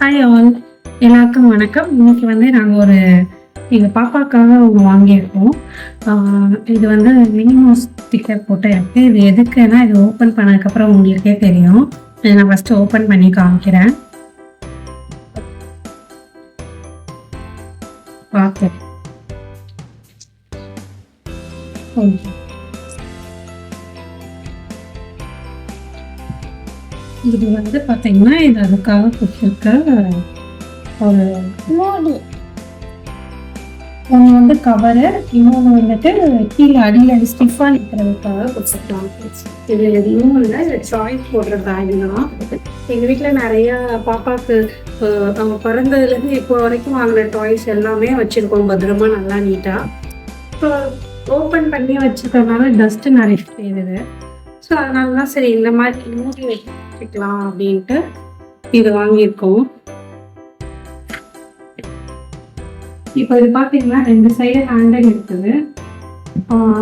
Hi all, எல்லாருக்கும் வணக்கம். இன்னைக்கு நாங்கள் ஒரு எங்கள் பாப்பாக்காக ஒன்று வாங்கியிருக்கோம். இது மினி மவுஸ் ஸ்டிக்கர் போட்டு இருக்கு. இது எதுக்குன்னா, இது ஓப்பன் பண்ணதுக்கப்புறம் உங்களுக்கே தெரியும். இதை நான் ஃபஸ்ட்டு ஓப்பன் பண்ணி காமிக்கிறேன். பார்த்து இது பார்த்தீங்கன்னா, இது அதுக்காக கொடுத்துருக்க ஒரு ஒன்று கவரு, இன்னொன்று கீழே அடியில் ஸ்டிஃபாக நிற்கிறதுக்காக கொடுத்துருக்காங்க. இது எதுவும் இல்லை, இது சாய்ஸ் போடுற பேக் தான். எங்கள் வீட்டில் நிறையா பாப்பாவுக்கு அவங்க பிறந்ததுலேருந்து இப்போ வரைக்கும் வாங்கின டாய்ஸ் எல்லாமே வச்சுருக்கோம் பத்திரமா, நல்லா நீட்டாக. இப்போ ஓப்பன் பண்ணி வச்சுருக்கறதுனால டஸ்ட்டு நிறைய செய்யுது. ஸோ அதனால தான் சரி இந்த மாதிரி மூடி வச்சுக்கலாம் அப்படின்ட்டு இது வாங்கியிருக்கோம். இப்போ இது பார்த்தீங்கன்னா 2 சைடு ஹேண்டில் இருக்குது.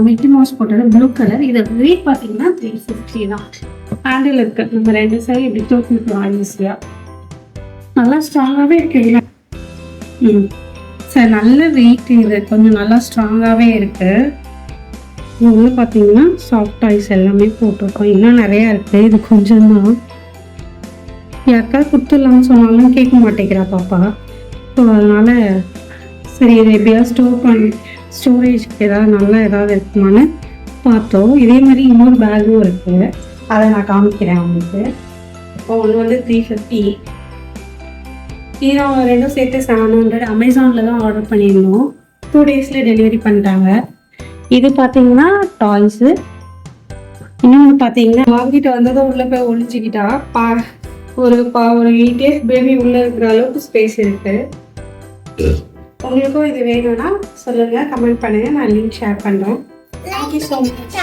மிக்கி மவுஸ் போட்டது ப்ளூ கலர். இது வெயிட் பார்த்தீங்கன்னா 350 தான். ஹேண்டில் இருக்குது, நம்ம 2 சைடு இப்படி தூக்கிக்கலாம் ஈஸியாக. நல்லா ஸ்ட்ராங்காகவே இருக்குல்ல. சார் நல்ல வெயிட், இது கொஞ்சம் நல்லா ஸ்ட்ராங்காகவே இருக்குது. இது பார்த்தீங்கன்னா சாஃப்ட் டாய்ஸ் எல்லாமே போட்டிருக்கோம். இன்னும் நிறையா இருக்குது, இது கொஞ்சம் தான். யாருக்காவது கொடுத்துடலாம்னு சொன்னாலும் கேட்க மாட்டேங்கிறா பாப்பா. ஸோ அதனால் சரி இதை எப்படியாவது ஸ்டோரேஜ்க்கு ஏதாவது இருக்குமான்னு பார்த்தோம். இதே மாதிரி இன்னொரு பேக்கும் இருக்குது, அதை நான் காமிக்கிறேன் உங்களுக்கு. ஒன்று 350, இன்னும் 2 சேர்த்து 700. அமேசானில் தான் ஆர்டர் பண்ணியிருந்தோம். 2 டேஸில் டெலிவரி பண்ணிட்டாங்க. இது பார்த்தீங்கன்னா டாய்ஸு. இன்னொன்று பார்த்தீங்கன்னா வாங்கிட்டு வந்ததும் உள்ளே போய் ஒழிஞ்சிக்கிட்டா. ஒரு 8 இயர்ஸ் பேபி உள்ளே இருக்கிற அளவுக்கு ஸ்பேஸ் இருக்குது. உங்களுக்கும் இது வேணும்னா சொல்லுங்கள், கமெண்ட் பண்ணுங்கள், நான் லிங்க் ஷேர் பண்ணுறேன். Thank you so much.